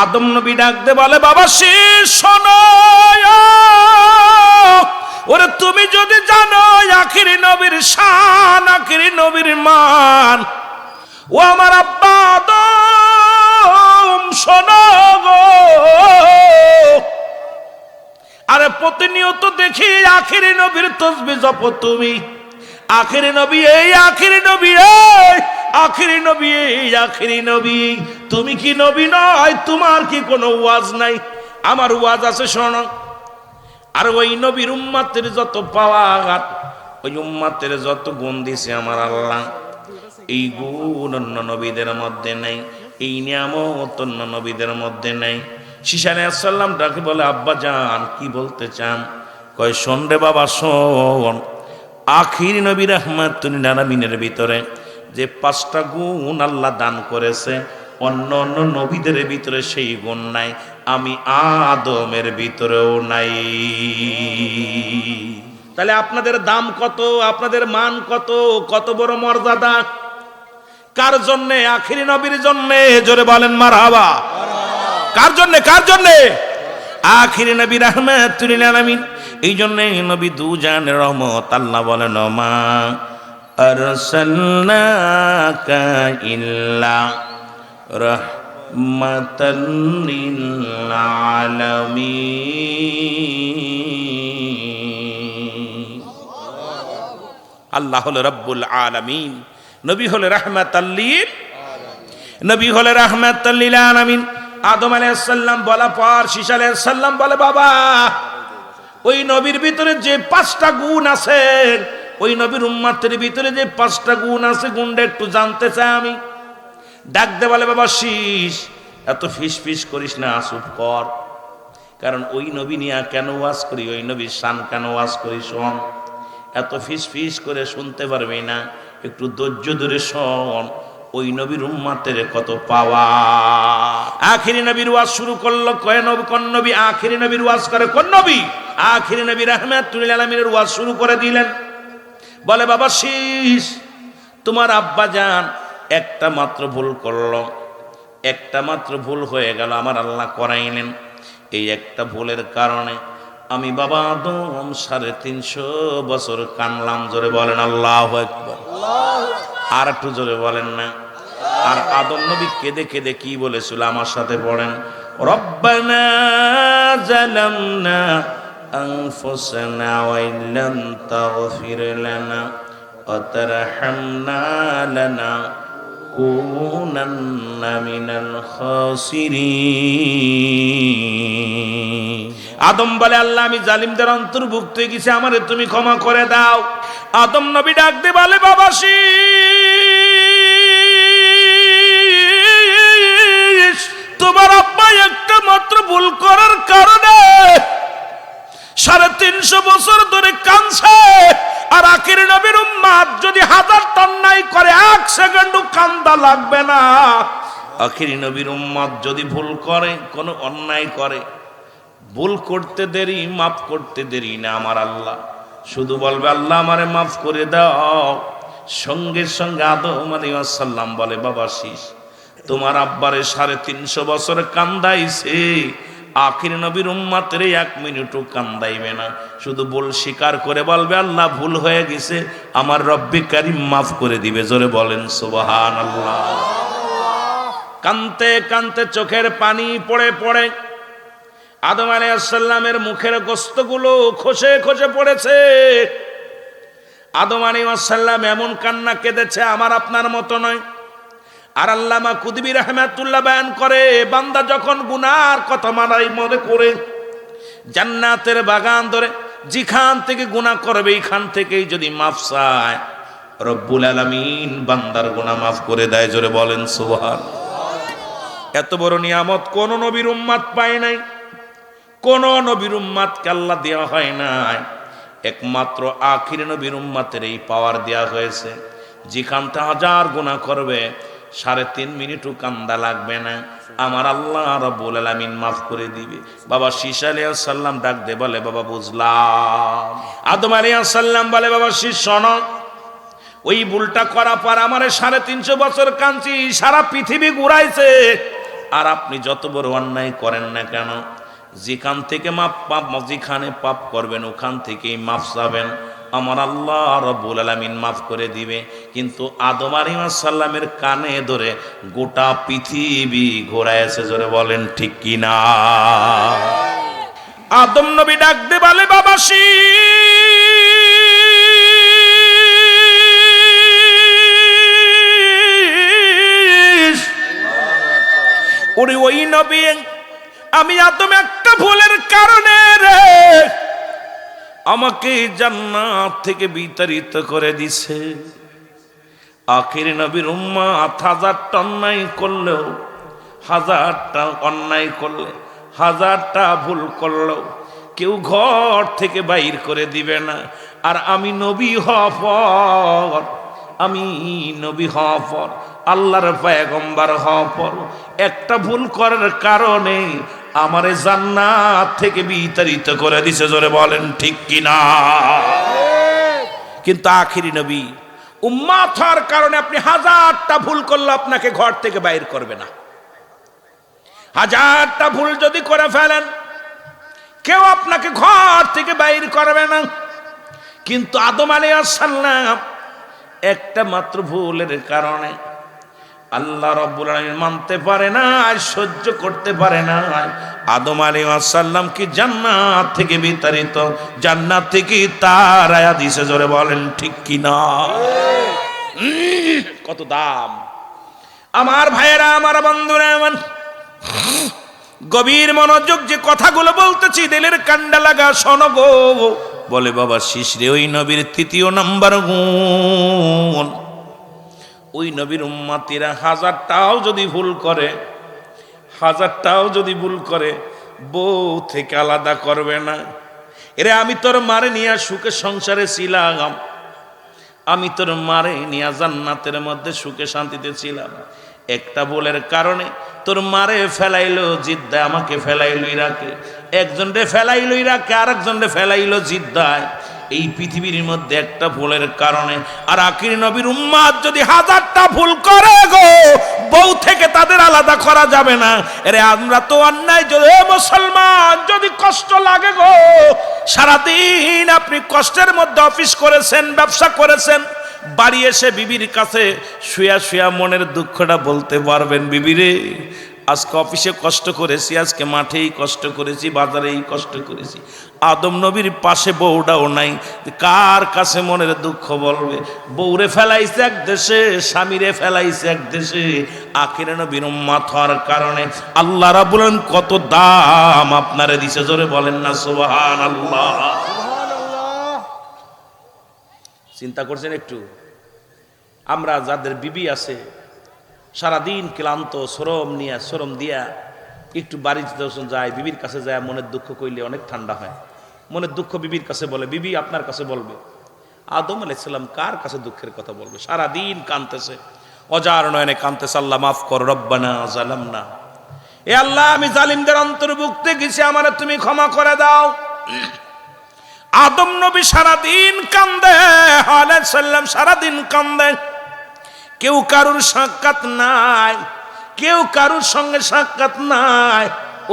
আদম নবী ডাকতে বলে, বাবা শীষ শোনো, ওরে তুমি যদি জানো আখিরি নবীর শান, আখিরি নবীর মান, ও আমার আব্বা আদম শোনো গো। আরে প্রতিনিয়ত দেখি আখিরি নবীর তাসবিহ জপো তুমি, আখিরি নবী এই, আখিরি নবী এই, আখিরি নবী এই, আখিরি নবী। তুমি কি নবী নয়? তোমার কি কোনো ওয়াজ নাই? আমার ওয়াজ আছে, শোনো। আর ওই নবীর উম্মতের যত পাওয়ার, ওই উম্মতের যত গুণ দিছে আমার আল্লাহ, এই গুণ অন্য নবীদের মধ্যে নাই, এই নিয়ামত অন্য নবীদের মধ্যে নাই। ঈসা আলাইহিস সালাম ডাকে বলে, আব্বা জান কি বলতে চান? কয় শোন রে বাবা শোন, আখির নবী রাহমাতুল আলামিনের ভিতরে যে 5টা গুণ আল্লাহ দান করেছে, অন্য অন্য নবীদের ভিতরে সেই গুণ নাই, আমি আদমের ভিতরেও নাই। তাহলে আপনাদের দাম কত, আপনাদের মান কত, কত বড় মর্যাদা! কার জন্যে? আখিরি নবীর জন্যে। জোরে বলেন মারহাবা। কার জন্যে? কার জন্যে? আখিরি নবী রাহমাতুল আলামিন। এই জন্যে নবী দুজানের রহমত। আল্লাহ বলেন, মা আরসালনাকা ইল্লা রাহমাতাল লিল আলামিন। আল্লাহ হলো রব্বুল আলামিন, নবী হলো রাহমাতাল লিল, নবী হলো রাহমাতাল লিল আলামিন। আদম আলাইহিস সালাম বলা পর ঈসা আলাইহিস সালাম বলে, বাবা ওই নবীর ভিতরে যে 5টা গুণ আছে, ওই নবীর উম্মতের ভিতরে যে 5টা গুণ আছে, গুণটা একটু জানতে চাই আমি। ডাকতে বলে, বাবা শীষ এত ফিস ফিস করিস না, চুপ কর। কারণ ওই নবী নিয়ে কেন ওয়াজ করি, ওই নবীর শান কেন ওয়াজ করি, শোন। এত ফিস ফিস করে শুনতে পারবি না, একটু ধৈর্য ধরে শোন। ওই নবীর উম্মতের কত পাওয়া। আখিরি নবীর ওয়াজ শুরু করলো। কয় নবী? কোন নবী আখিরি নবীর ওয়াজ করে? কোন নবী? আখিরি নবী রাহমাতুল আলামিনের ওয়াজ শুরু করে দিলেন। বলে, বাবা শীষ তোমার আব্বা জান একটা মাত্র ভুল করলো, একটা মাত্র ভুল হয়ে গেল, আমার আল্লাহ করাইলেন। এই একটা ভুলের কারণে আমি বাবা আদম 350 বছর কানলাম। জোরে বলেন আল্লাহু আকবার। আর একটু জোরে বলেন না। আর আদম নবী কেঁদে কেঁদে কি বলেছিল আমার সাথে পড়েন, রব্বানা জালামনা আনফুসানা ওয়া ইল্লাম তাগফির লানা ওয়া তারহামনা লানাকুনান্না মিনাল খাসিরিন। আদম বলে, আল্লাহ আমি জালিমদের অন্তর্ভুক্ত হয়ে গেছি, আমারে তুমি ক্ষমা করে দাও। আদম নবী ডাক দিয়ে বলে, বাবা শীষ তোমার আব্বা একটা মাত্র ভুল করার কারণে 350 বছর ধরে কাঁদছে। আর আখিরি নবীর উম্মত যদি 1000 অন্যায় করে 1 সেকেন্ডও কান্দা লাগবে না। আখিরি নবীর উম্মত যদি ভুল করে, কোনো অন্যায় করে, ভুল করতে দেরি, মাফ করতে দেরি না, আমার আল্লাহ শুধু বলবে, আল্লাহ আমারে মাফ করে দাও। সঙ্গে সঙ্গে আদম আলাইহিস সালাম বলে, বাবা শীষ তোমার আব্বারে 350 বছর কান্দাইছে, আখির নবীর উম্মতের 1 মিনিটও কান্দাইবে না, শুধু ভুল স্বীকার করে বলবে, আল্লাহ ভুল হয়ে গেছে, আমার রব্বে কারীম মাফ করে দিবে। জোরে বলেন সুবহানাল্লাহ। কানতে কানতে চোখের পানি পড়ে পড়ে আদম আলাইহিস সালামের মুখের গোস্তগুলো খসে খসে পড়েছে। আদম আলাইহিস সালাম এমন কান্না কেঁদেছে, আমার আপনার মতো নয়। আর আল্লামা কুতুবী রাহমাতুল্লাহ বয়ান করে, বান্দা যখন গুনার কথা মানাই মনে করে, জান্নাতের বাগান ধরে যেখান থেকে গুনাহ করবে এইখান থেকেই যদি মাফ চায়, রব্বুল আলামিন বান্দার গুনাহ মাফ করে দেয়। জোরে বলেন সুবহানাল্লাহ। এত বড় নিয়ামত কোন নবীর উম্মত পায় নাই, কোন নবীর উম্মতকে আল্লাহ দেওয়া হয় নাই। একমাত্র আখিরি নবীর উম্মতের এই পাওয়ার দেওয়া হয়েছে, যেখান থেকে 1000 গুনাহ করবে 3.5 মিনিটও কান্দা লাগবে না, আমার আল্লাহ রাব্বুল আলামিন মাফ করে দিবে। বাবা ঈসা আলাইহিস সালাম ডাক দে বলে, বাবা বুঝলাম। আদম আলাইহিস সালাম বলে, বাবা শীষ শোনো, ওই ভুলটা করা পর আমারে 350 বছর কাঁদছি, সারা পৃথিবী ঘুরাইছে, আর আপনি যত বড় অন্যায় করেন না কেন, যেখান থেকে যেখানে পাপ করবেন ওখান থেকেই মাফ চাবেন, আমার আল্লাহ রাব্বুল আলামিন মাফ করে দিবে। কিন্তু আদম আলাইহিস সালামের কানে ধরে গোটা পৃথিবী ঘোরাইছে, জোরে বলেন ঠিক কি না? আদম নবী ডাক দে বলে, বাবা শীস, ওই নবী, আমি আদম একটা ভুলের কারণে রে আমাকে জান্নাত থেকে বিতাড়িত করে দিছে। আখির নবীর উম্মত হাজারটা অন্যায় করলেও, হাজারটা অন্যায় করলে, হাজারটা ভুল করলেও কেউ ঘর থেকে বাইর করে দিবে না। আর আমি নবী হওয়ার পর, আমি নবী হওয়ার পর, আল্লাহর পয়গম্বর হওয়ার পর একটা ভুল করার কারণে আমারে জান্নাত থেকে বিতাড়িত করে দিছে, জোরে বলেন ঠিক কি না? কিন্তু আখিরি নবী উম্মত হওয়ার কারণে আপনি হাজারটা ভুল করলে আপনাকে ঘর থেকে বাইর করবে না। হাজারটা ভুল যদি করে ফেলেন কেউ আপনাকে ঘর থেকে বাইর করবে না। কিন্তু আদম আলাইহিস সালাম একটা মাত্র ভুলের কারণে আল্লাহ রাব্বুল আলামিন মানতে পারে না, সহ্য করতে পারে না। আদম আলাইহিস সালাম কি জান্নাত থেকে বিতাড়িত, জান্নাত থেকে তাড়ায়া দিছে, জোরে বলেন ঠিক কি না? কত দাম আমার ভাইয়েরা, আমার বন্ধুরা, আমার গভীর মনোযোগ যে কথাগুলো বলতেছি দিলের কান্ডা লাগা শোনো গো। বলে বাবা শিশরে, ওই নবীর তৃতীয় নাম্বার গুণ, ওই নবীর উম্মতিরা হাজারটাও যদি ভুল করে, হাজারটাও যদি ভুল করে বউ থেকে আলাদা করবে না। এরে আমি তোর মারে নিয়ে সুখে সংসারে ছিলাম, আমি তোর মারে নিয়ে জান্নাতের মধ্যে সুখে শান্তিতে ছিলাম, একটা ভুলের কারণে তোর মারে ফেলাইলো জিদ্দায়, আমাকে ফেলাইলো ইরাকে, একজনরে ফেলাইলো ইরাকে, আরেকজনরে ফেলাইলো জিদ্দায়। এই পৃথিবীর মধ্যে একটা ভুলের কারণে আর আখির নবীর উম্মত যদি হাজারটা ভুল করে গো, বউ থেকে তাদের আলাদা করা যাবে না। আরে আমরা তো অন্যায়, যদি মুসলমান যদি কষ্ট লাগে গো, সারাদিন আপনি কষ্টের মধ্যে অফিস করেছেন, ব্যবসা করেছেন, বাড়ি এসে বিবির কাছে শুয়া শুয়া মনের দুঃখটা বলতে পারবেন, বিবি রে আজকে অফিসে কষ্ট করেছি, আজকে মাঠেই কষ্ট করেছি, বাজারেই কষ্ট করেছি। আদম নবীর পাশে বউটাও নাই, কার কাছে মনের দুঃখ বলবে? বউরে ফেলাইছে এক দেশে, স্বামীরে ফেলাইছে এক দেশে। আখিরে নবীর উম্মত হওয়ার কারণে আল্লাহ রাব্বুল আলামিন কত দাম আপনারে দিছে, জোরে বলেন না সুবহানাল্লাহ। চিন্তা করছেন একটু? আমরা যাদের বিবি আছে সারাদিন ক্লান্ত, শ্রম দিয়া একটু বাড়িতে যখন যায়, বিবির কাছে যায়, মনের দুঃখ কইলে অনেক ঠান্ডা হয়। মনের দুঃখ বিবির কাছে বলে, বিবি আপনার কাছে বলবে। আদম আলাইহিস সালাম কার কাছে দুঃখের কথা বলবে? সারাদিন কাঁদতেছে, অজার নয়নে কাঁদতেছে, আল্লাহ মাফ কর, রব্বানা জালামনা, এ আল্লাহ আমি জালিমদের অন্তর্ভুক্ত গেছি, আমারে তুমি ক্ষমা করে দাও। আদম নবী সারাদিন কান্দে, আলাইহিস সালাম সারাদিন কান্দে। কেউ কারুর সাক্ষাৎ নাই, কেউ কারুর সঙ্গে সাক্ষাৎ নাই।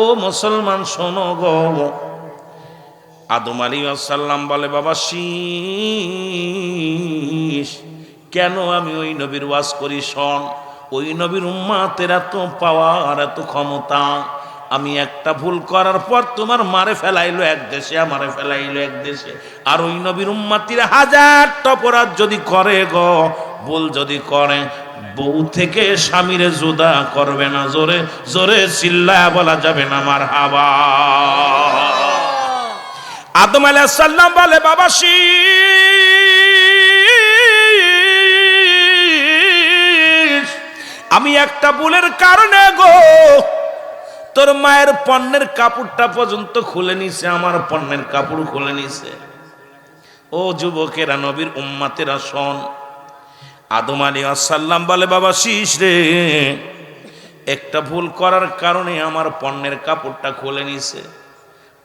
ও মুসলমান শোনো গো, আদম আলাইহিস সালাম বলে, বাবা শীস, কেন আমি ওই নবীর ওয়াজ করি শোন। ওই নবীর উম্মতের এত পাওয়ার, এত ক্ষমতা, আমি একটা ভুল করার পর তোমার মারে ফেলাইলো এক দেশে, আমারে ফেলাইলো এক দেশে। আর ওই নবীর উম্মতিরা হাজারটা অপরাধ যদি করে গো, ভুল যদি করে, বউ থেকে স্বামীরে জুদা করবে না। জোরে জোরে চিল্লায়া বলা যাবে না মারহাবা। আদম আলাইহিস সালাম বলে, বাবা শীস, আমি একটা ভুলের কারণে গো তোর মায়ের পণ্যের কাপড়টা পর্যন্ত খুলে নিছে, আমার পণ্যের কাপড় খুলে নিছে। ও যুবকেরা, নবীর উম্মতেরা শোন। আদম আলাইহিস সালাম বলে, বাবা শীস রে, একটা ভুল করার কারণে আমার পণ্যের কাপড়টা খুলে নিছে।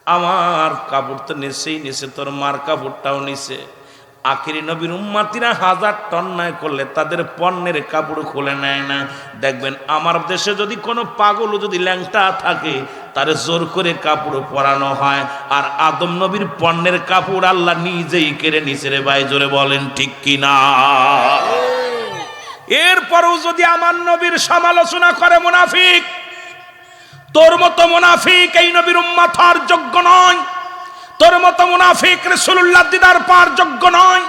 আমার কাপড় তো নিছেই নিছে, তোর মার কাপড়টাও নিছে। আখিরি নবীর উম্মতিরা 1000 টা অন্যায় করলে তাদের পণ্যের কাপড় খুলে নেয় না। দেখবেন আমার দেশে যদি কোনো পাগল যদি ল্যাংটা থাকে তার জোর করে কাপড় পরানো হয়, আর আদম নবীর পণ্যের কাপড় আল্লাহ নিজেই কেড়ে নিছে রে ভাই, জোরে বলেন ঠিক কিনা? এরপরও যদি আমার নবীর সমালোচনা করে মুনাফিক, তোর মতো মুনাফিক এই নবীর উম্মত হওয়ার যোগ্য নয়, তোর মতো মুনাফিক রাসূলুল্লাহ দিদার পাওয়ার যোগ্য নয়।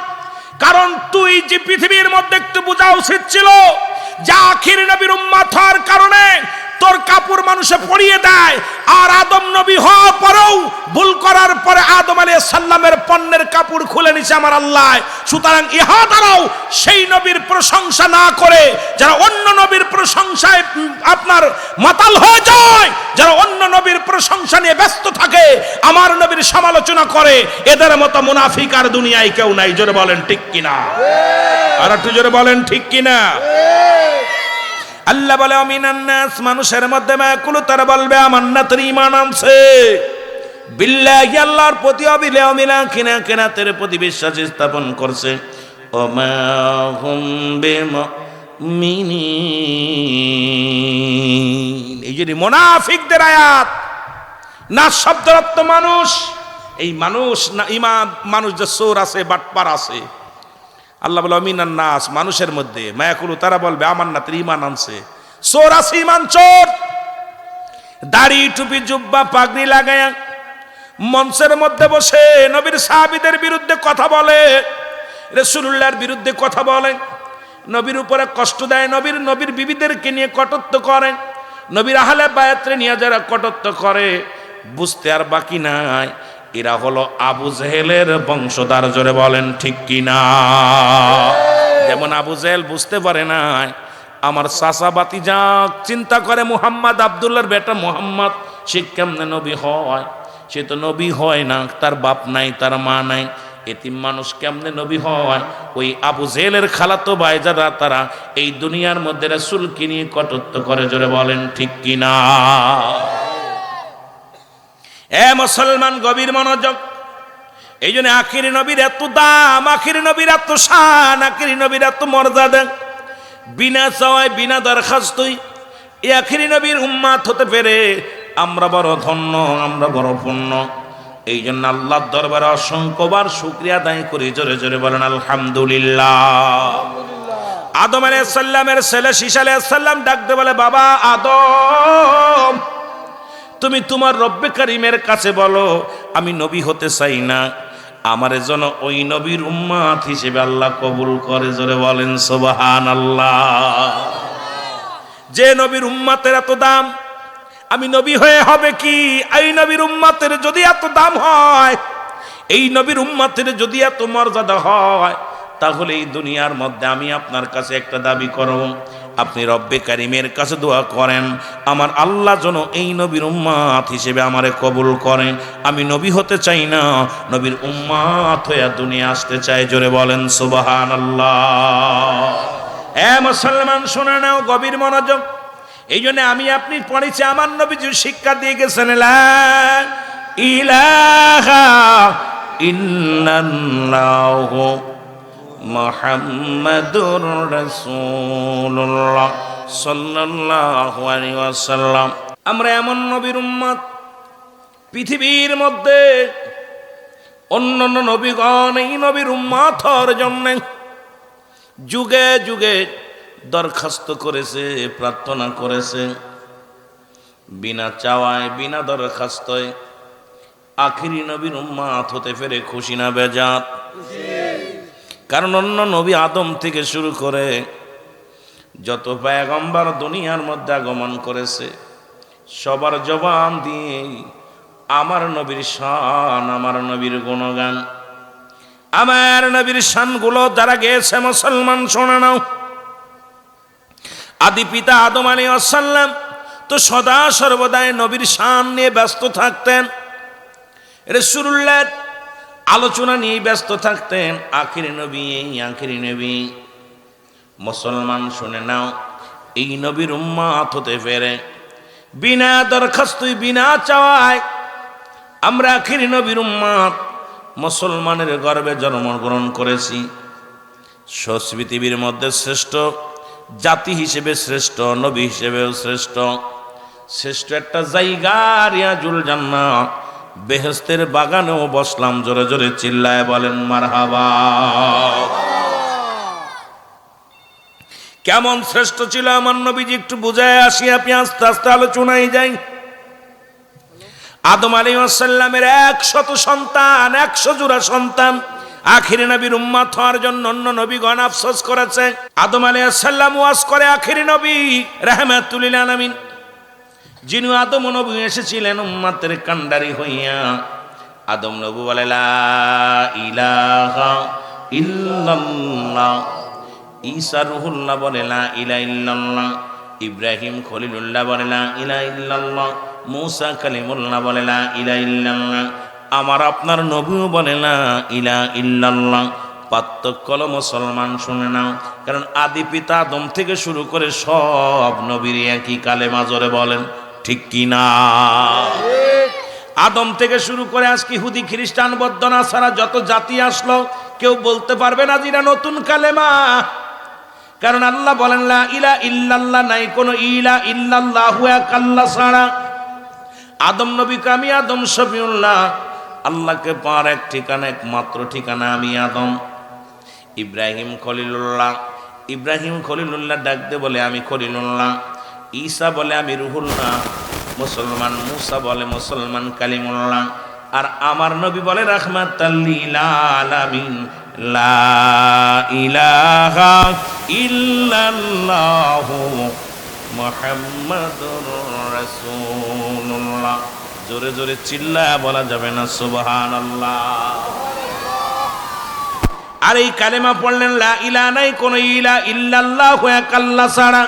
কারণ তুই যে পৃথিবীর মধ্যে একটু বোঝা উচিত ছিল যে আখির নবীর উম্মত হওয়ার কারণে তোর কাপড় মানুষে পরিয়ে দেয়, আর আদম নবী হওয়ার পরেও ভুল করার পরে আদম আলাইহিস সালামের পণ্যের কাপড় খুলে নিছে আমার আল্লাহ। সুতরাং ইহা দ্বারাও সেই নবীর প্রশংসা না করে যারা অন্য নবীর প্রশংসায় আপনার মাতাল হয়ে যায়, যারা অন্য নবীর প্রশংসা নিয়ে ব্যস্ত থাকে, আমার নবীর সমালোচনা করে, এদের মতো মুনাফিক আর দুনিয়ায় কেউ নাই। জোরে বলেন ঠিক কিনা? আর একটু জোরে বলেন ঠিক কিনা? আল্লাহ বলে আমিনান নাস, মানুষের মধ্যে মায়াকুলু, তারা বলবে আমার না তোর ঈমান আনছে বিল্লাহি, আল্লাহর প্রতি, অবিলে অমিলা কিনা কিনাতের প্রতি বিশ্বাস স্থাপন করছে। ও মা হুম বিমুমিনিন, এই যে মুনাফিকদের আয়াত। না শব্দের অর্থ মানুষ, এই মানুষ না ঈমান, মানুষ যে চোর আছে, বাটপার আছে। আল্লাহ বলে আমিনান নাস, মানুষের মধ্যে মায়াকুলু, তারা বলবে আমার না তোর ঈমান আনছে। চোর আছে, ঈমান চোর, দাড়ি টুপি জুব্বা পাগড়ি লাগায়া মঞ্চের মধ্যে বসে নবীর সাহাবীদের বিরুদ্ধে কথা বলে, রাসূলুল্লাহর বিরুদ্ধে কথা বলে, নবীর উপরে কষ্ট দেয়, নবীর বিবিদেরকে নিয়ে কটূক্ত করে, নবীর আহলে বায়াতরে নিয়ে যারা কটূক্ত করে, বুঝতে আর বাকি নাই এরা হলো আবু জেহেলের বংশধর। জোরে বলেন ঠিক কিনা? যেমন আবু জেহেল বুঝতে পারে না আমার চাচা ভাতিজা চিন্তা করে মুহাম্মদ, আব্দুল্লাহর বেটা মুহাম্মদ, সে কেমনে নবী হয়? সে তো নবী হয় না, তার বাপ নাই, তার মা নাই, এতিম মানুষ কেমনে নবী হয়? ওই আবু জেহেলের খালাতো ভাই যারা, তারা এই দুনিয়ার মধ্যে রাসূলকে নিয়ে কটূক্ত করে। জোরে বলেন ঠিক কিনা? এ মুসলমান, গভীর মনোযোগ। এই জন্য আখিরি নবীর এত দাম, আখিরি নবীর এত শান, আখিরি নবীর এত মর্যাদা। বিনা চাওয়ায়, বিনা দরখাস্তই এই আখিরি নবীর উম্মত হতে পেরে আমরা বড় ধন্য, আমরা বড় পুণ্য। এই জন্য আল্লাহর দরবারে অসংখ্যবার শুকরিয়া আদায় করি। জোরে জোরে বলেন আলহামদুলিল্লাহ। আদম আলাইহিস সালামের ছেলে শীশ আলাইহিস সালাম ডাকতে বলে, বাবা আদম, তুমি তোমার রব্বে কারিমের কাছে বলো আমি নবী হতে চাই না, আমার যেন ওই নবীর উম্মত হিসেবে আল্লাহ কবুল করে। জোরে বলেন সুবহানাল্লাহ। যে নবীর উম্মতের এত দাম, আমি নবী হয়ে হবে কি? এই নবীর উম্মতের যদি এত দাম হয়, এই নবীর উম্মতের যদি এত মর্যাদা হয়, তাহলে এই দুনিয়ার মধ্যে আমি আপনার কাছে একটা দাবি করব, আপনি রব্বে কারিমের কাছে দোয়া করেন আমার আল্লাহ যেন এই নবীর উম্মত হিসেবে আমারে কবুল করেন। আমি নবী হতে চাই না, নবীর উম্মত হয়ে দুনিয়া আসতে চাই। জোরে বলেন সুবহানাল্লাহ। এ মুসলমান শুনে নাও, গভীর মনোযোগ। এই জন্য আমি আপনি পড়েছি, আমার নবীজি শিক্ষা দিয়ে গেছেন লা ইলাহা ইল্লাল্লাহু মুহাম্মাদুর রাসূলুল্লাহ সাল্লাল্লাহু আলাইহি ওয়াসাল্লাম। আমরা এমন নবীর উম্মত, পৃথিবীর মধ্যে অন্যান্য নবীগণ এই নবীর উম্মত হওয়ার জন্য যুগে যুগে দরখাস্ত করেছে, প্রার্থনা করেছে, বিনা চাওয়ায়, বিনা দরখাস্তয় আখিরি নবীর উম্মত হতে পেরে খুশি না বেজাত? কারণ অন্য নবী আদম থেকে শুরু করে যত পয়গম্বর দুনিয়ার মধ্যে আগমন করেছে, সবার জবান দিয়ে আমার নবীর শান, আমার নবীর গুণগান, আমার নবীর শানগুলো যারা গেছে মুসলমান শোনা নাও। আদি পিতা আদম আলাইহিস সালাম তো সদা সর্বদাই নবীর শান নিয়ে ব্যস্ত থাকতেন, রাসূলুল্লাহ আলোচনা নিয়ে ব্যস্ত থাকতেন। আখিরি নবী, আখিরি নবী। মুসলমান শুনে নাও, এই নবীর উম্মত হতে পেরে বিনা দরখাস্তই, বিনা চাওয়ায় আমরা আখিরি নবীর উম্মত মুসলমানের গর্ভে জন্মগ্রহণ করেছি, পৃথিবীর মধ্যে শ্রেষ্ঠ জাতি হিসেবে শ্রেষ্ঠ, নবী হিসেবেও শ্রেষ্ঠ, শ্রেষ্ঠ একটা জায়গা রিয়াজুল জান্নাত, বেহেশতের বাগানেও বসলাম। জোরে জোরে চিল্লায় বলেন মারহাবা। কেমন শ্রেষ্ঠ ছিল আমার নবীজি একটু বুঝায় আসি, আপনি আস্তে আস্তে আলোচনায় যাই। আদম আলাইহিস সালামের 100 সন্তান, 100 জোড়া সন্তান। আখিরি নবীর উম্মত হওয়ার জন্য অন্য নবীগণ আফসোস করেছে। আদম আলাইহিস সালাম ওয়াজ করে আখিরি নবী রাহমাতুল লিল আলামিন, যিনি আদম নবী এসেছিলেন উম্মতের কান্ডারি হইয়া। আদম নবী বলে লা ইলাহা ইল্লাল্লাহ, ঈসা রুহুল্লাহ বলে লা ইলাহা ইল্লাল্লাহ, ইব্রাহিম খলিলুল্লাহ বলে লা ইলাহা ইল্লাল্লাহ, মুসা কালিমুল্লাহ বলে লা ইলাহা ইল্লাল্লাহ, আমার আপনার নবীও বলে লা ইলাহা ইল্লাল্লাহ। পার্থক্য হলো মুসলমান শুনে নাও, কারণ আদি পিতা আদম থেকে শুরু করে সব নবীর একই কালেমা। জোরে বলেন ঠিক কি না? আদম থেকে শুরু করে আজকে ইহুদি খ্রিস্টান বৌদ্ধ নাসারা যত জাতি আসলো, কেউ বলতে পারবে না যেটা নতুন কালেমা, কারণ আল্লাহ বলেন লা ইলাহা ইল্লাল্লাহ, নাই কোনো ইলা ইল্লাল্লাহু এক আল্লাহ ছাড়া। আদম নবীকে আমি আদম শফিউল্লাহ, আল্লাহকে পার এক ঠিকানা, একমাত্র ঠিকানা আমি আদম। ইব্রাহিম খলিলুল্লাহ, ইব্রাহিম খলিলুল্লাহ ডাকতে বলে আমি খলিলুল্লাহ। ঈসা বলে আমি রুহুল্লাহ, মুসলমান মুসা বলে মুসলমান কালিমুল্লাহ। আর আমার নবী বলে রাহমাতাল লিল আলামিন, লা ইলাহা ইল্লাল্লাহু মুহাম্মাদুর রাসূলুল্লাহ। জোরে জোরে চিল্লায়া বলা যাবে না সুবহানাল্লাহ? আর এই কালেমা পড়লেন লা ইলাহা, নাই কোনো ইলা ইল্লাল্লাহু এক আল্লাহ ছাড়া,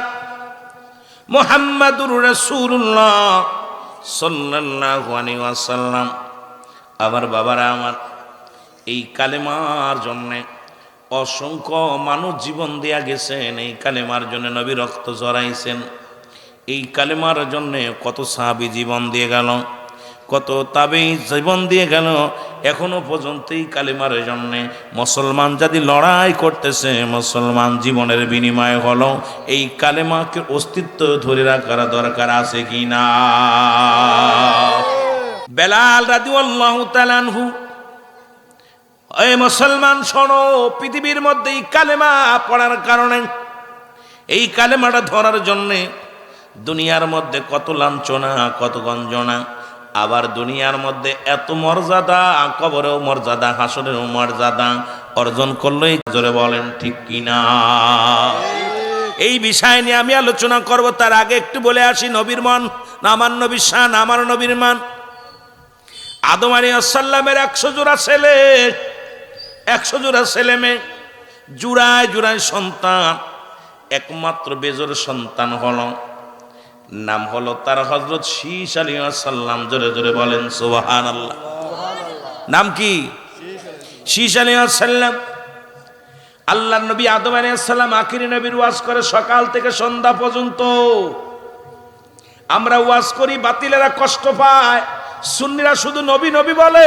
মুহাম্মাদুর রাসূলুল্লাহ সাল্লাল্লাহু আলাইহি ওয়াসাল্লাম। আমার বাবারা আমার, এই কালেমার জন্য অসংখ্য মানুষ জীবন দেয়া গেছেন, এই কালেমার জন্য নবী রক্ত ঝরাইছেন, এই কালেমার জন্য কত সাহাবী জীবন দিয়ে গেল, কত তাবেঈ জীবন দিয়ে গেল। এখনো পর্যন্ত এই কালেমার জন্য মুসলমান যদি লড়াই করতেছে, মুসলমান জীবনের বিনিময় হলো এই কালেমাকে অস্তিত্ব ধরে রাখার দরকার আছে কি না? বেলাল রাদিয়াল্লাহু তাআলা আনহু, এই মুসলমান শোনো, পৃথিবীর মধ্যে এই কালেমা পড়ার কারণে, এই কালেমাটা ধরার জন্যে দুনিয়ার মধ্যে কত লাঞ্ছনা, কত গঞ্জনা, আবার দুনিয়ার মধ্যে এত মর্যাদা, কবরেও মর্যাদা, হাসরেও মর্যাদা অর্জন করলেই। জোরে বলেন ঠিক কিনা? এই বিষয় নিয়ে আমি আলোচনা করব, তার আগে একটু বলে আসি নবীর মান, আমার নবীর শান, আমার নবীর মান। আদম আলাইহিস সালামের 100 জোড়া ছেলে, 100 জোড়া ছেলে মেয়ে, জুড়ায় জুড়ায় সন্তান, একমাত্র বেজোর সন্তান হলো, নাম হলো তার হযরত শীস আলাইহিস সালাম। জোরে জোরে বলেন সুবহানাল্লাহ। নাম কি? শীস আলাইহিস সালাম। আল্লাহর নবী আদম আলাইহিস সালাম আখিরি নবীর ওয়াজ করে সকাল থেকে সন্ধ্যা পর্যন্ত। আমরা ওয়াজ করি, বাতিলেরা কষ্ট পায়, সুন্নিরা শুধু নবী নবী বলে,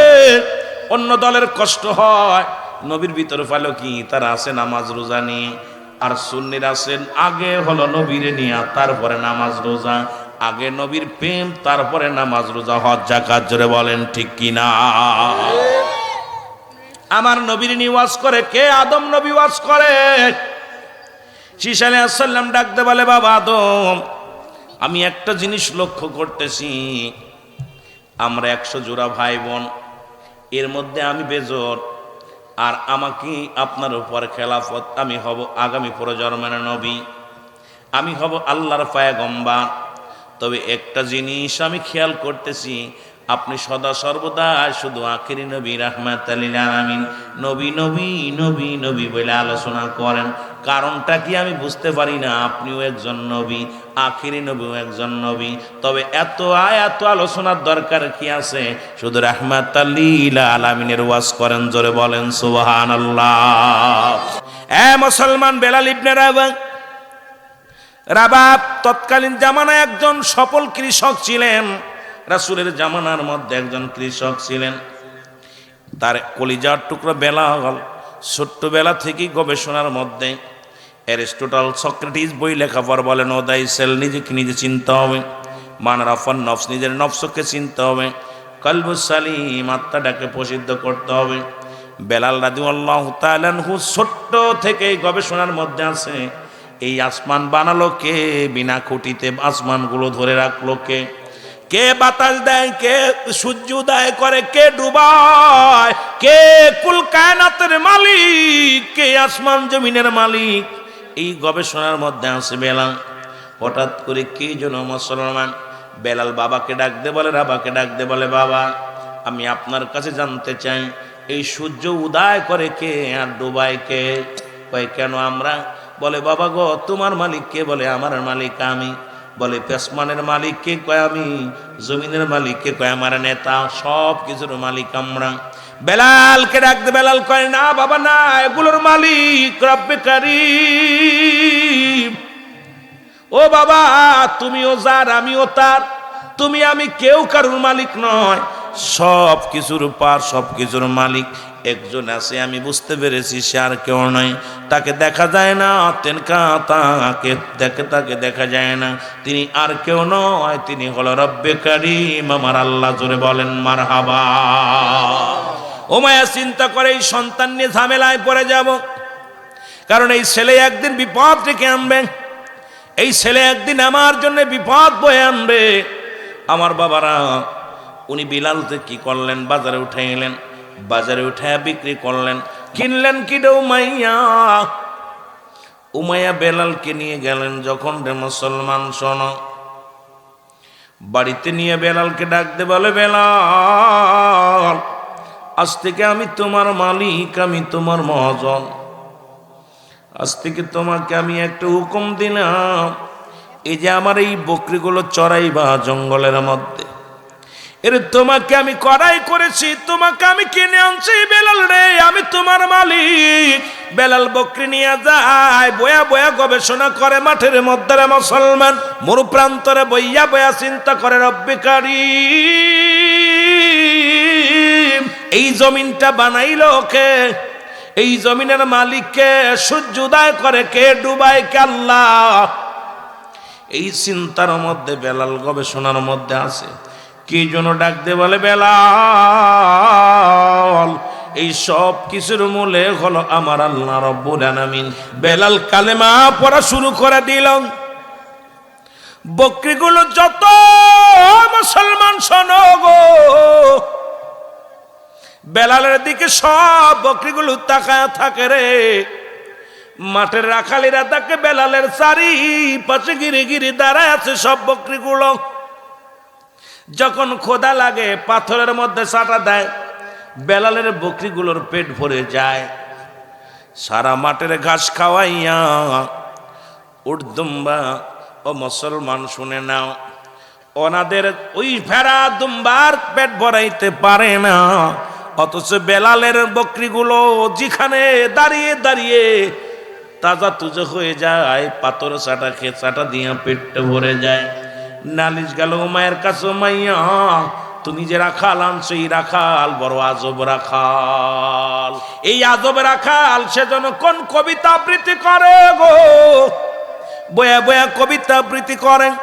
অন্য দলের কষ্ট হয়। নবীর ভিতরে ফেলো কি? তারা আছে নামাজ রোজা নিয়ে, আর সুন্নিরা আছেন আগে হলো নবীর নিয়া, তারপরে নামাজ রোজা, আগে নবীর প্রেম, তারপরে নামাজ রোজা হজ যাকাত। জোরে বলেন ঠিক কিনা? আমার নবীর নিয়ে ওয়াজ করে কে? আদম নবী ওয়াজ করে। শীস আলাইহিস সালাম ডাকতে বলে, বাবা আদম, আমি একটা জিনিস লক্ষ্য করতেছি, আমরা 100 জোড়া ভাই বোন, এর মধ্যে আমি বেজোর, আর আমাকে আপনার উপর খেলাফত, আমি হব আগামী প্রজন্মের নবী, আমি হব আল্লাহর পয়গম্বর। তবে একটা জিনিস আমি খেয়াল করতেছি, আপনি সদা সর্বদা শুধু আখিরি নবী রাহমাতাল লিল আলামিন, নবী নবী নবী নবী বলে আলোচনা করেন। কারণটা কি আমি বুঝতে পারি না। আপনিও একজন নবী, আখিরি নবীও একজন নবী, তবে এত আলোচনার দরকার কি আছে? শুধু রাহমাতাল লিল আলামিনের ওয়াজ করেন। জোরে বলেন সুবহানাল্লাহ। মুসলমান, বেলাল ইবনে রাবাব তৎকালীন জামানায় একজন সফল কৃষক ছিলেন। রাসূলের জামানার মধ্যে একজন কৃষক ছিলেন। তার কলিজার টুকরা বেলাল ছোট্টবেলা থেকেই গবেষণার মধ্যে অ্যারিস্টটল সক্রেটিস বই লেখা পর বলেন ও দাই সেল, নিজেকে নিজে চিনতে হবে, মানরাফান নফস, নিজের নফসকে চিনতে হবে, কলবুস সালিম, আত্মাটাকে প্রসিদ্ধ করতে হবে। বেলাল রাদিয়াল্লাহু তাআলা আনহু ছোট্ট থেকেই গবেষণার মধ্যে আছে এই আসমান বানালো কে, বিনা খুঁটিতে আসমানগুলো ধরে রাখলো কে, কে বাতাস দেয়, কে সূর্য উদয় করে, কে ডুবায়, কে কুল কায়নাতের মালিক, কে আসমান জমিনের মালিক, এই গবেষণার মধ্যে আছে বেলাল। হঠাৎ করে কে যেন মুসলমান বেলাল বাবাকে ডাক দে বলে, বাবাকে ডাক দে বলে, বাবা আমি আপনার কাছে জানতে চাই এই সূর্য উদয় করে কে আর ডুবায় কে? কয় কেন আমরা? বলে বাবা গো তোমার মালিক কে? বলে আমার মালিক আমি। বলে আসমানের মালিক কে? কয় আমি। জমিনের মালিক কে? কয় আমার নেতা। সব কিছুর মালিক আমরা। বেলালকে ডাক দে। বেলাল কয় না বাবা না, এগুলোর মালিক রব্বে কারীম। ও বাবা তুমিও যার আমিও তার, তুমি আমি কেউ কারুর মালিক নয়, সব কিছুর পার, সব কিছুর মালিক একজন আছে, আমি বুঝতে পেরেছি সে আর কেউ নয়, তাকে দেখা যায় না, তাকে দেখা যায় না, তিনি আর কেউ নয়, তিনি হলো রব্বে কারীম আমার আল্লাহ। জোরে বলেন মারহাবা। উমাইয়া চিন্তা করে এই সন্তান নিয়ে ঝামেলায় পড়ে যাব, কারণ এই ছেলে একদিন বিপদ ডেকে আনবে, এই ছেলে একদিন আমার জন্য বিপদ বয়ে আনবে। আমার বাবারা উনি বিলালকে কি করলেন, বাজারে উঠে এলেন, বাজারে উঠে বিক্রি করলেন, কিনলেন কি উমাইয়া। উমাইয়া বেলালকে নিয়ে গেলেন যখন, রে মুসলমান শোনো, বাড়িতে নিয়ে বেলালকে ডাক দে বলে, বেলাল আজ থেকে আমি তোমার মালিক, আমি তোমার মহাজন, আজ থেকে তোমাকে আমি একটা হুকুম দিলাম, এই যে আমার এই বকরিগুলো চড়াইবা জঙ্গলের মধ্যে, এর তোমাকে আমি কড়াই করেছি, তোমাকে আমি কিনে আনছি বেলাল রে, আমি তোমার মালিক। বেলাল বকরি নিয়ে যায়, বয়া বয়া গবেষণা করে মাঠের মধ্যে, রে মুসলমান মরু প্রান্তরে বইয়া বয়া চিন্তা করে রব্বে কারীম এই জমিনটা বানাইলো কে, এই জমিনের মালিককে, সূর্য উদয় করে কে, ডুবায় কে? আল্লাহ। এই চিন্তার মধ্যে বেলাল গবেষণার মধ্যে আছে। কি জন্য ডাক দে বলে, বেলাল এই সব কিছুর মূলে হলো আমার আল্লাহ রব্বুল আলামিন। বেলাল কালেমা পড়া শুরু করে দিল। বকরিগুলো যত মুসলমান শোনো গো, বেলালের দিকে সব বকরিগুলো তাকায় থাকে রে। মাঠের রাখালিরা তাকে বেলালের চারিপাশে গিরে গিরে দাঁড়ায় আছে সব বকরিগুলো। যখন খোদা লাগে পাথরের মধ্যে চাটা দেয়, বেলালের বকরিগুলোর পেট ভরে যায়। সারা মাঠের ঘাস খাওয়াইয়া উটদুম্বা ও মুসলমান শুনে নাও, ওনাদের ওই ভেড়া দুম্বার পেট ভরাইতে পারে না, অথচ বেলালের বকরিগুলো যেখানে দাঁড়িয়ে দাঁড়িয়ে তাজা তুজো হয়ে যায়, পাথর চাটা খেয়ে চাটা দিয়া পেটটা ভরে যায়। নালিশ গেল উমাইয়ের কাছে, উমাইয়া তুমি যে রাখাল আনছো, এই রাখাল বড় আজব রাখাল, এই আজব রাখাল সেজন্য কোন কবিতা আবৃত্তি করে গো, বয়া বয়া কবিতা আবৃত্তি করেন।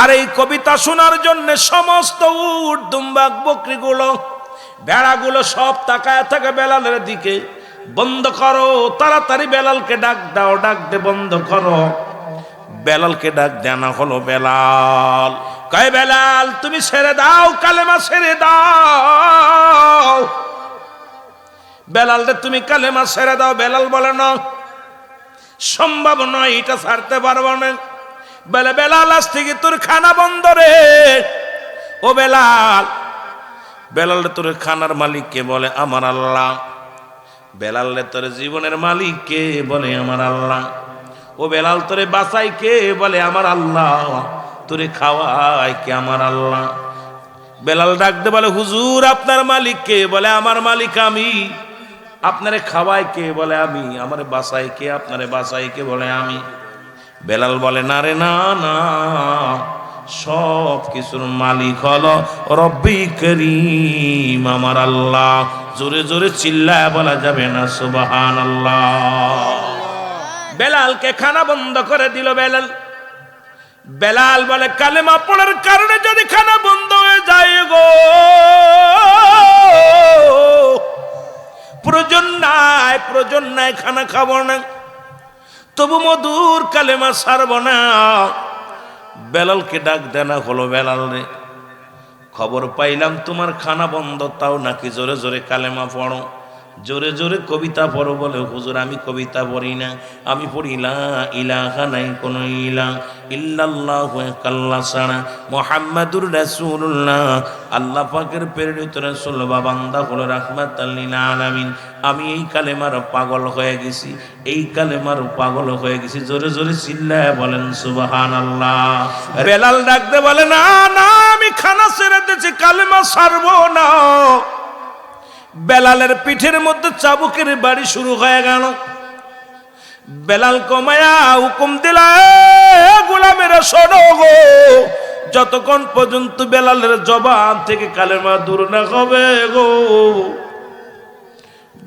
আর এই কবিতা শোনার জন্য সমস্ত উট দুম্বা বকরিগুলো ভেড়াগুলো সব তাকায় থাকে বেলালের দিকে। বন্ধ করো তাড়াতাড়ি, বেলালকে ডাক দাও, ডাক দে বন্ধ করো। বেলালকে ডাক দেনা হলো। বেলাল কয়, বেলাল তুমি ছেড়ে দাও, কালেমা ছেড়ে দাও। বেলাল রে তুমি কালেমা ছেড়ে দাও। বেলাল বলে না, সম্ভব নয়, এটা ছাড়তে পারবো না। বলে বেলাল আজ থেকে তোর খানা বন্ধ রে। ও বেলাল, বেলাল রে তোর খানার মালিক কে? বলে আমার আল্লাহ। বেলাল রে তোর জীবনের মালিক কে? বলে আমার আল্লাহ। ও বেলাল তোরে বাঁচাই কে? বলে আমার আল্লাহ। তোরে খাওয়াই কে? আমার আল্লাহ। বেলাল ডাক দে বলে, হুজুর আপনার মালিক কে? বলে আমার মালিক আমি। আপনারে খাওয়াই কে? বলে আমি। আমারে বাঁচাই কে? আপনারে বাঁচাই কে? বলে আমি। বেলাল বলে, না রে না না, সব কিছুর মালিক হলো রব্বি করিম আমার আল্লাহ। জোরে জোরে চিল্লায় বলা যাবে না সুবহানাল্লাহ। বেলালকে খানা বন্ধ করে দিল। বেলাল বলে কালেমা পড়ার কারণে যদি খানা বন্ধ হয়ে যায় গো, প্রয়োজন নাই খানা খাবো না, তবু মধুর কালেমা ছাড়বো না। বেলালকে ডাক দেনা হলো, বেলাল রে খবর পাইলাম তোমার খানা বন্ধ, তাও নাকি জোরে জোরে কালেমা পড়ো, জোরে জোরে কবিতা পড়ো। বলে হুজুর আমি কবিতা পড়ি না, আমি পড়ি লা ইলাহা, নাই কোন ইলাহ ইল্লাল্লাহু আল্লাহ ছাড়া, মুহাম্মাদুর রাসূলুল্লাহ আল্লাহ পাকের প্রেরিত রাসূল বা বান্দা হলো রাহমাতাল লিল আলামিন। আমি এই কালেমার পাগল হয়ে গেছি, এই কালেমার পাগল হয়ে গেছি। জোরে জোরে চিল্লায় বলেন সুবহানাল্লাহ। বেলাল ডাকতে বলে না না, আমি খানা ছেড়ে দিয়েছি, কালেমা ছাড়বো না। বেলালের পিঠের মধ্যে চাবুকের বাড়ি শুরু হয়ে গেল। বেলাল কমায়া হুকুম দিলা, গোলামেরা শোনো গো, যতক্ষণ পর্যন্ত বেলালের জবান থেকে কালেমা দূর না হবে গো,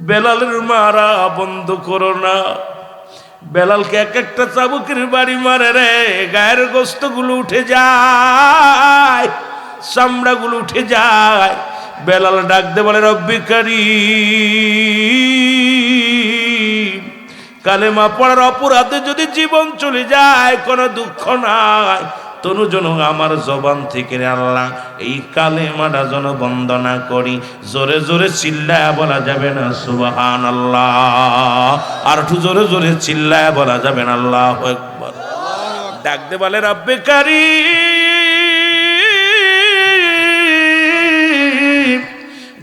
বেলালের মারা বন্ধ করো না। বেলালকে এক একটা চাবুকের বাড়ি মারে রে, গায়ের গোস্তগুলো উঠে যায়, চামড়াগুলো উঠে যায়। বেলাল ডাক দে বলে রব্বি কারীম, কালেমা পড়ার অপরাধে যদি জীবন চলে যায় কোনো দুঃখ নাই, তনু যেন আমার জবান থেকে আল্লাহ এই কালেমাটা যেন বন্ধ না করি। জোরে জোরে চিল্লায় বলা যাবে না সুবহানাল্লাহ। আর একটু জোরে জোরে চিল্লায় বলা যাবে না আল্লাহু আকবার। ডাক দে বলে রব্বি কারীম,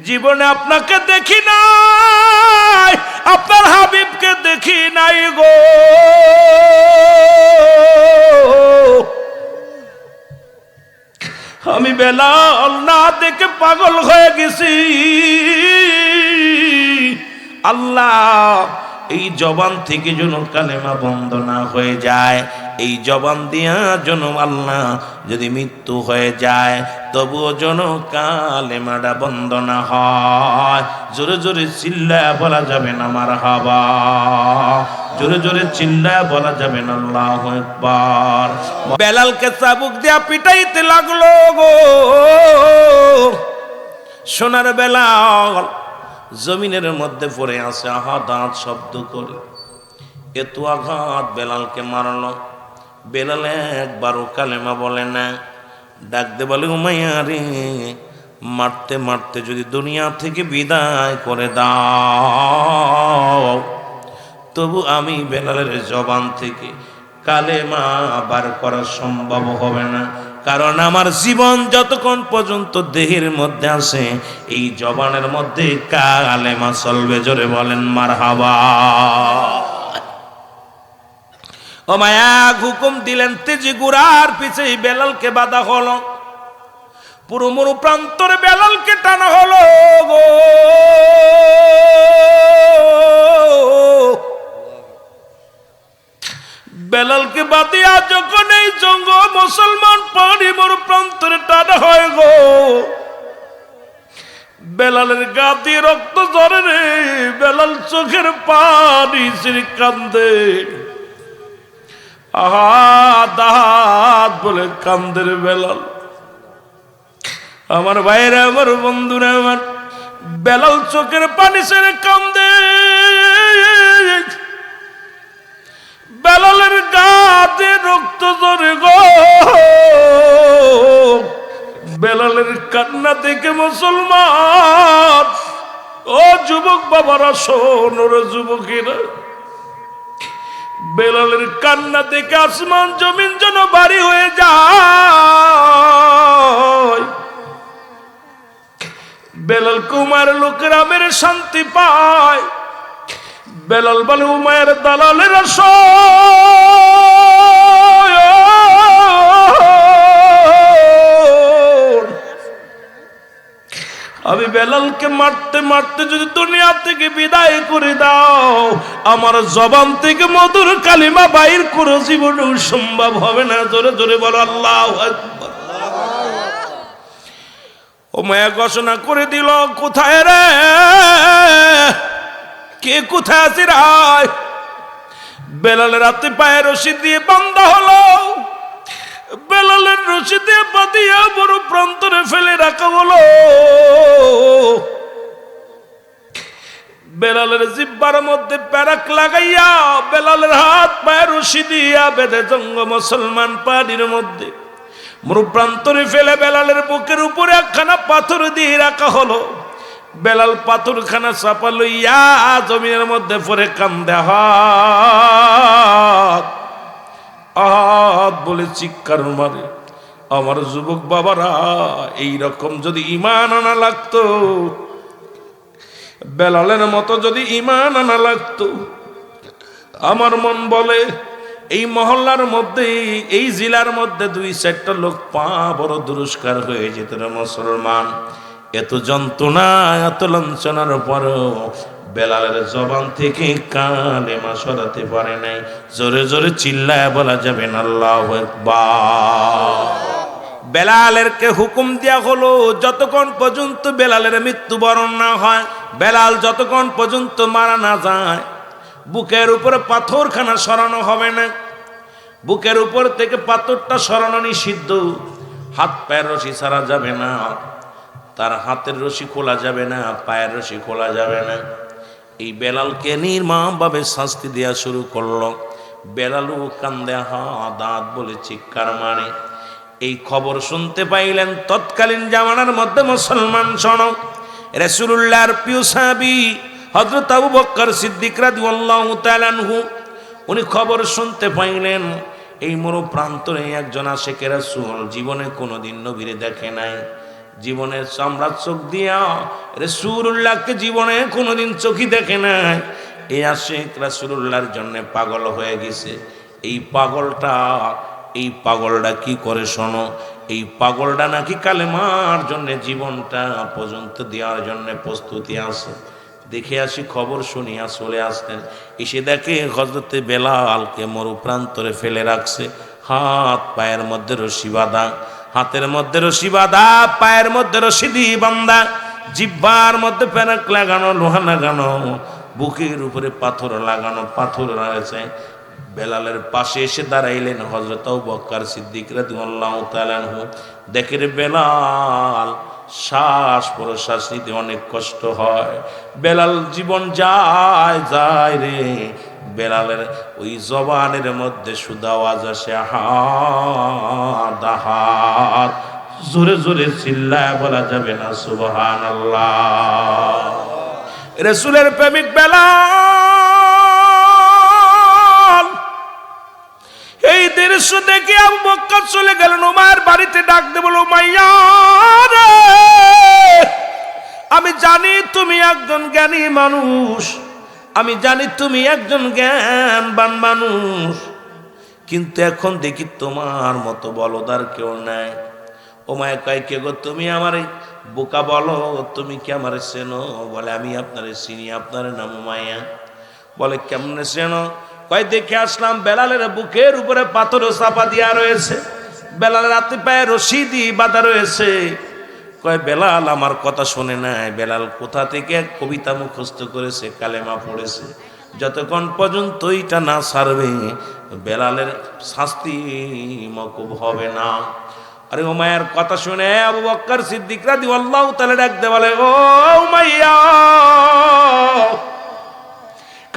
জীবনে আপনাকে দেখি নাই, আপনার হাবিবকে দেখি নাই গো, আমি বেলাল না দেখে পাগল হয়ে গেছি। আল্লাহ এই জবান থেকে যেন কালেমা বন্ধ না হয়ে যায়, এই জবান দিয়া যেন আল্লাহ যদি মৃত্যু হয়ে যায় তবুও যেন কালেমাটা বন্ধ না হয়। জোরে জোরে চিল্লায় বলা যাবে না মারহাবা, জোরে জোরে চিল্লায় বলা যাবে না আল্লাহু আকবার। বেলালকে চাবুক দিয়া পিটাইতে লাগলো গো, সোনার বেলাল জমিনের মধ্যে পড়ে আছে, আহাদাত শব্দ করে এত আঘাত বেলালকে মারলো। বেলাল একবারও কালেমা বলে না। ডাক দে বলে উমাইয়া রে, মারতে মারতে যদি দুনিয়া থেকে বিদায় করে দাও, তবু আমি বেলালের জবান থেকে কালেমা বার করা সম্ভব হবে না, কারণ আমার জীবন যতক্ষণ পর্যন্ত দেহের মধ্যে আছে এই জবানের মধ্যে কালেমা চলবে। জোরে বলেন মারহাবা। ও মায়া হুকুম দিলেন, তেজি গুড়ার পিছে বেলালকে বাধা হলো, পুরো মরু প্রান্তরে বেলালকে টানা হলো গো। বেলালকে বাদিয়া যখন এই জঙ্গ মুসলমান পানি মরু প্রান্তরে টানা হয় গো, বেলালের গা দিয়ে রক্ত ঝরে রে, বেলাল চোখের পানি ছেড়ে কান্দে, আহাত বলে কান্দের বেলাল। আমার ভাইরা, আমার বন্ধুরা, আমার বেলাল চোখের পানি ছেড়ে কান্দে। বেলালের গাতে রক্ত ঝরে গো, বেলালের কান্না দেখে মুসলমান ও যুবক বাবারা শোন, ওরা যুবকেরা, বেলালের কান্না দেখে আসমান জমিন যেন বাড়ি হয়ে যায়। বেলাল কুমার লোকেরা মেরে শান্তি পায়। বেলাল বলে উমায়ের দালালের আমি বেলালকে মারতে মারতে যদি দুনিয়া থেকে বিদায় করে দাও, আমার জবান থেকে মধুর কালিমা বাইর করে জীবনে সম্ভব হবে না। জোরে জোরে বলো আল্লাহু আকবার। ও মায়া ঘোষণা করে দিল, কোথায় রে, কে কোথায় আছে রায়? বেলালের হাতে পায়ে রশি দিয়ে বান্ধা হলো, বেলালের রশি দিয়ে বাঁধিয়া বড় প্রান্তরে ফেলে রাখা হলো। বেলালের জিব্বার মধ্যে প্যারাক লাগাইয়া বেলালের হাত পায়ে রশি দিয়া বেঁধে জঙ্গ মুসলমান পানির মধ্যে মরুপ্রান্তরে ফেলে বেলালের বুকের উপরে একখানা পাথর দিয়ে রাখা হলো। বেলাল পাথরখানা চাপা লইয়া জমিনের মধ্যে পরে কান্দে, হাত বলে চিৎকার মারে। আমার যুবক বাবারা, এইরকম যদি ঈমান আনা লাগতো, বেলালের মতো যদি ঈমান আনা লাগতো, আমার মন বলে এই মহল্লার মধ্যে, এই জেলার মধ্যে 2-4টা লোক পা বড় দুরস্কার হয়ে যেত রে মুসলমান। এত যন্ত্রণা, এত লাঞ্ছনার পরও বেলালের জবান থেকে কালেমা সরাতে পারে নাই। জোরে জোরে চিল্লায় বলা যাবে না আল্লাহু আকবার। বেলালেরকে হুকুম দেয়া হলো, যতক্ষণ পর্যন্ত বেলালের মৃত্যুবরণ না হয়, বেলাল যতক্ষণ পর্যন্ত মারা না যায়, বুকের উপরে পাথরখানা সরানো হবে না। বুকের উপর থেকে পাথরটা সরানো নিষিদ্ধ। হাত পায়ের রশি ছাড়া যাবে না, তার হাতের রশি খোলা যাবে না, পায়ের রশি খোলা যাবে না। এই বেলালকে নির্মমভাবে শাস্তি দেওয়া শুরু করলো। বেলালও কান্দে, দাঁত বলে চিৎকার মারে। এই খবর শুনতে পাইলেন তৎকালীন জামানার মধ্যে মুসলমান শোনো, রাসূলুল্লাহর প্রিয় সাহাবী হযরত আবু বকর সিদ্দিক রাদিয়াল্লাহু তাআলা আনহু, উনি খবর শুনতে পাইলেন এই মরু প্রান্তরে একজন আশিকে রাসূল জীবনে কোনোদিন নবীরে দেখে নাই, জীবনে চামড়ার চোখ দিয়া রাসূলুল্লাহকে জীবনে কোনোদিন চোখই দেখে নাই। এই আশিক রাসূলুল্লাহর জন্য পাগল হয়ে গেছে। এই পাগলটা কি করে শোনো, এই পাগলটা নাকি কালেমার জন্য জীবনটা পর্যন্ত দেওয়ার জন্য প্রস্তুতি আছে। দেখে আসি, খবর শুনিয়া চলে আসতেন। এসে দেখে হযরতে বেলালকে মরু প্রান্তরে ফেলে রাখছে। হাত পায়ের মধ্যে রশি বাঁধা, হাতের মধ্যে রশি বাঁধা, পায়ের মধ্যে রশি দিয়ে বাঁধা, জিহ্বার মধ্যে প্যারাক লাগানো, লোহা লাগানো, বুকের উপরে পাথর লাগানো, পাথর রয়েছে। বেলালের পাশে এসে দাঁড়াইলেন হযরত আবু বকর সিদ্দিক রাদিয়াল্লাহু তাআলা আনহু। দেখে রে বেলাল শ্বাস প্রশ্বাস নিতে অনেক কষ্ট হয়, বেলাল জীবন যায় রে। বেলালের ওই জবানের মধ্যে শুধু আওয়াজ আসে, হাত। জোরে জোরে চিল্লায় বলা যাবে না সুবহানাল্লাহ। রাসূলের প্রেমিক বেলাল এই দৃশ্য দেখে আবু বকর চলে গেলেন উমায়ের বাড়িতে। ডাক দিয়ে বলল, উমাইয়া রে, আমি জানি তুমি একজন জ্ঞানী মানুষ, আমি জানি তুমি একজন জ্ঞানবান মানুষ, কিন্তু এখন দেখি তোমার মতো বলদার কেউ নাই। উমাইয়া কয়, কে গো তুমি? আমার বোকা বলো, তুমি কি আমার চেনো? বলে, আমি আপনারে চিনি, আপনার নাম উমাইয়া। বলে, কেমনে চেনো? কয়, দেখে আসলাম বেলালের বুকের উপরে পাথর চাপা দিয়া রয়েছে, বেলালের হাতে পায়ে রশি দিয়ে বাঁধা রয়েছে। কয়, বেলাল আমার কথা শোনে নাই, বেলাল কোথা থেকে এক কবিতা মুখস্থ করেছে, কালেমা পড়েছে। যতক্ষণ পর্যন্ত এটা না ছাড়বে বেলালের শাস্তি মকুব হবে না। আরে উমাইয়ার কথা শুনে আবু বকর সিদ্দিক রাদিয়াল্লাহু তাআলা ডাক দিয়ে বলে, ও উমাইয়া,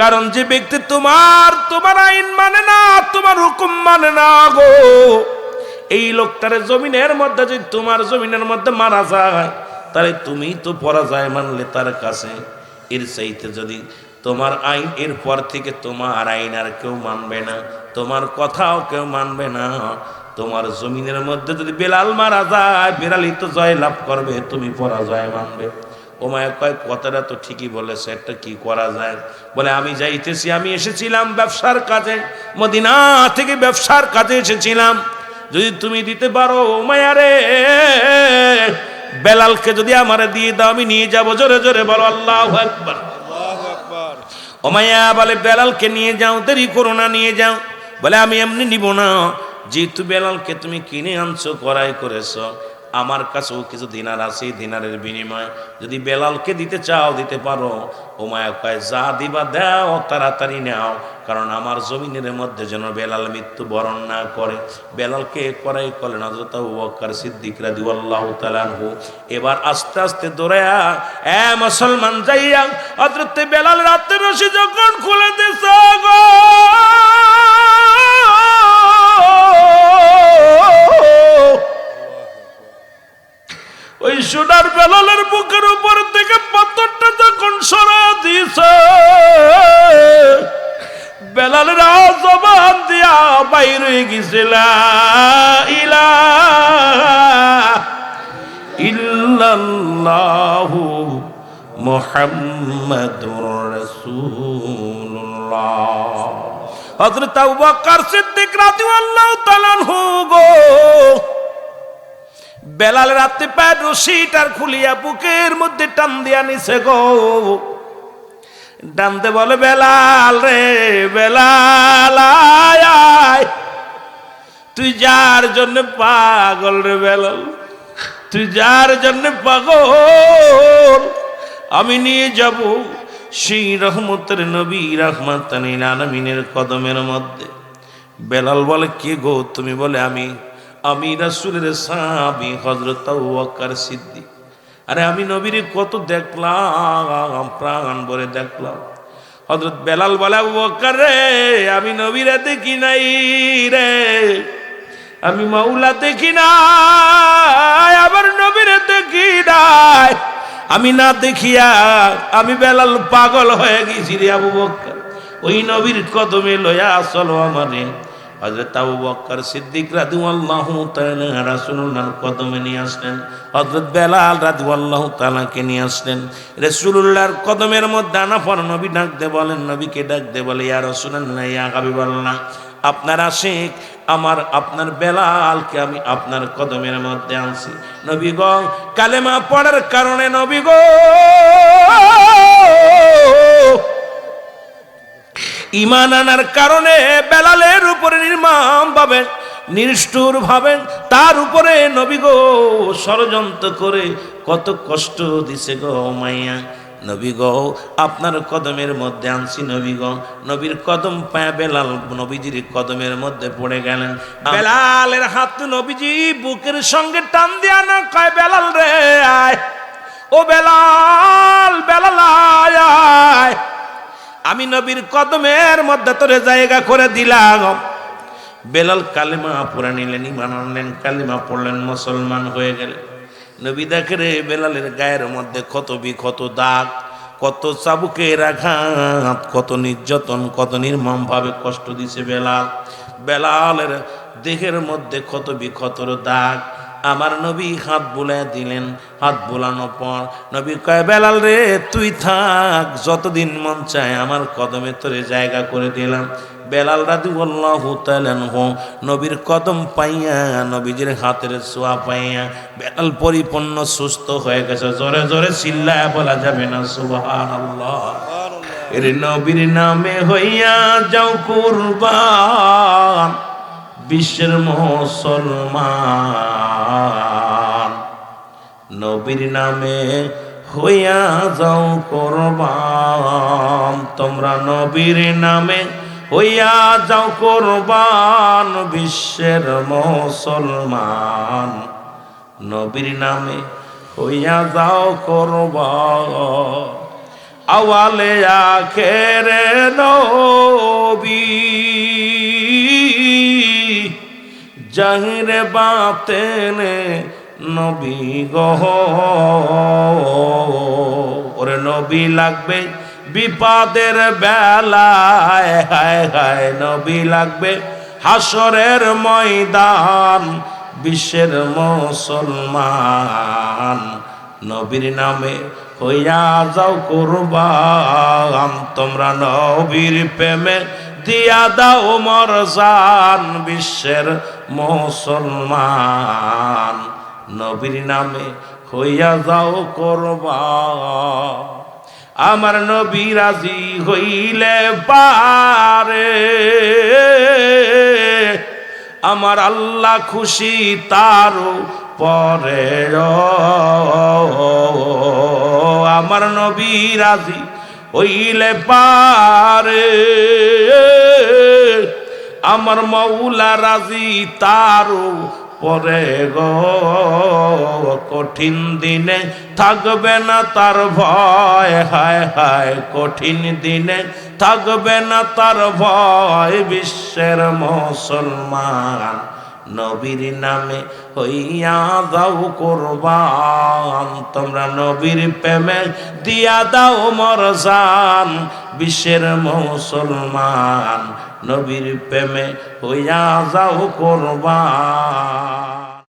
কারণ যে ব্যক্তি তোমার আইন মানে না, তোমার হুকুম মানে না গো, এই লোকটারে জমিনের মধ্যে যদি তোমার জমিনের মধ্যে মারা যায়, তাহলে তুমি তো পরাজয় মানলে তার কাছে। এর চাইতে যদি তোমার আইন, এরপর থেকে তোমার আইন আর কেউ মানবে না, তোমার কথাও কেউ মানবে না। তোমার জমিনের মধ্যে যদি বেলাল মারা যায়, বেলালই তো জয় লাভ করবে, তুমি পরাজয় মানবে। উমাইয়া কয়, কথাটা তো ঠিকই বলেছে, একটা কি করা যায়? বলে, আমি যাইতেছি, আমি এসেছিলাম ব্যবসার কাজে, মদিনা থেকে ব্যবসার কাজে এসেছিলাম, যদি তুমি দিতে পারো উমাইয়া রে, বেলালকে যদি আমারে দিয়ে দাও, আমি নিয়ে যাবো। জোরে জোরে বলো আল্লাহু আকবার। উমাইয়া বলে, বেলালকে নিয়ে যাও, দেরি করো না, নিয়ে যাও। বলে, আমি এমনি নিব না, যেহেতু বেলালকে তুমি কিনে আনছো, করাই করেছো, আমার কাছেও কিছু দিনার আছে, দিনারের বিনিময় যদি বেলালকে দিতে চাও দিতে পারো। উমাইয়া কয় যা দিবা দাও, তাড়াতাড়ি নাও, কারণ আমার জমিনের মধ্যে যেন বেলাল মৃত্যু বরণ না করে। বেলালকে করাই করলেন হযরত আবু বকর সিদ্দিক রাদিয়াল্লাহু তাআলা আনহু। এবার আস্তে আস্তে দৌড়ায়া মুসলমান যাইয়া হযরত বেলাল রাতের রশি যখন খুলে দিছে গো, ওই সোনার বেলালের বুকের উপর থেকে পাথরটা যখন সরা দিছে, বেলালের জবান দিয়া বাইরে গেছিল লা ইলাহা ইল্লাল্লাহু মুহাম্মাদুর রাসূলুল্লাহ। হযরত আবু বকর সিদ্দিক রাদিয়াল্লাহু তাআলা আনহু গো, বেলাল রাতে পায়ের রশিটার খুলিয়া বুকের মধ্যে টান দিয়া নিছে গো। টানতে বলে বেলাল রে বেলাল আয় আয়, তুই যার জন্য পাগল রে বেলাল, তুই যার জন্য পাগল আমি নিয়ে যাব সেই রহমতের নবী রাহমাতান লিল আলামিনের কদমের মধ্যে। বেলাল বলে কে গো তুমি? বলে আমি রাসূলের সাহাবী হযরত আবু বকর সিদ্দিক। আরে আমি নবীর কত দেখলাম, প্রাণ ভরে দেখলাম। হযরত বেলাল বলে আবু বকর রে, আমি নবীরে দেখি নাই রে, আমি মাওলা দেখি নাই, আবার নবীরে দেখি নাই। আমি না দেখিয়া আমি বেলাল পাগল হয়ে গেছি রে আবু বকর, ওই নবীর কদমে লয়া চলো আমারে। হযরত আবু বকর সিদ্দিক রাদিয়াল্লাহু তাআলা রাসূলুল্লাহর কদমে নিয়ে আসলেন। হযরত বেলাল রাদিয়াল্লাহু তাআলাকে নিয়ে আসলেন রাসূলুল্লাহর কদমের মধ্যে। আনা পর নবী ডাক দে বলেন, নবীকে ডাক দে বলে ইয়া রাসূলুল্লাহ ইয়া হাবিবাল্লাহ, আপনার আশিক আপনার বেলালকে আমি আপনার কদমের মধ্যে আনছি। নবী গো কালেমা পড়ার কারণে, নবী গো ঈমান আনার কারণে বেলালের উপরে নির্মম ভাবে নিষ্ঠুর ভাবে তার উপরে নবী গো ষড়যন্ত্র করে কত কষ্ট দিছে গো মাইয়া। নবী গো আপনার কদমের মধ্যে আনছি। নবী গো নবীর কদম পায়া বেলাল নবীজির কদমের মধ্যে পড়ে গেলেন। বেলালের হাত নবীজি বুকের সঙ্গে টান দিয়া না কয় বেলাল রে আয়, ও বেলাল বেলাল আয় আয়, আমি নবীর কদমের মধ্যে তোরে জায়গা করে দিলাম। বেলাল কালেমা পড়ে নিলেন, ঈমান আনলেন, কালেমা পড়লেন, মুসলমান হয়ে গেলেন। নবী দেখে রে বেলালের গায়ের মধ্যে কত বিক্ষত দাগ, কত চাবুকের আঘাত, কত নির্যাতন, কত নির্মম ভাবে কষ্ট দিছে বেলাল। বেলালের দেহের মধ্যে কত বিক্ষতর দাগ। আমার নবী হাত বুলায় দিলেন। হাত বুলানোর পর নবী কয় বেলাল রে তুই থাক, যতদিন মন চায় আমার কদমে তোরে জায়গা করে দিলাম। বেলাল রাদিয়াল্লাহু তাআলা আনহু নবীর কদম পাইয়া, নবীজির হাতের ছোঁয়া পাইয়া বেলাল পরিপূর্ণ সুস্থ হয়ে গেছে। জোরে জোরে চিল্লায়া বলা যাবে না সুবহানাল্লাহ। এর নবীর নামে হইয়া যাও কুরবান, বিশ্বের মুসলমান, নবীর নামে হইয়া যাও কুরবান, তোমরা নবীর নামে হইয়া যাও কুরবান, বিশ্বের মুসলমান, নবীর নামে হইয়া যাও কুরবান। আওয়ালে আখেরে নবী, জাহিরে বাতেনে নবী গো, ওরে নবী লাগবে বিপদের বেলায়, হায় হায় নবী লাগবে হাসরের ময়দান, বিশ্বের মুসলমান, নবীর নামে হইয়া যাও কুরবান, তোমরা নবীর প্রেমে দিয়া দাও মরজান, বিশ্বের মুসলমান, নবীর নামে হইয়া যাও কুরবান। আমার নবী রাজি হইলে পারে, আমার আল্লাহ খুশি তারও পরে আমার নবী রাজি হইলে পারে আমার মৌলা রাজি তারও পরে গো কঠিন দিনে থাকবে না তার ভয় হায় হায় কঠিন দিনে থাকবে না তার ভয় বিশ্বের মুসলমান নবীর নামে হইয়া দাও কুরবান তোমরা নবীর প্রেমে দিয়া দাও মোর জান বিশ্বের মুসলমান নবীর প্রেমে হইয়া যাও কুরবান।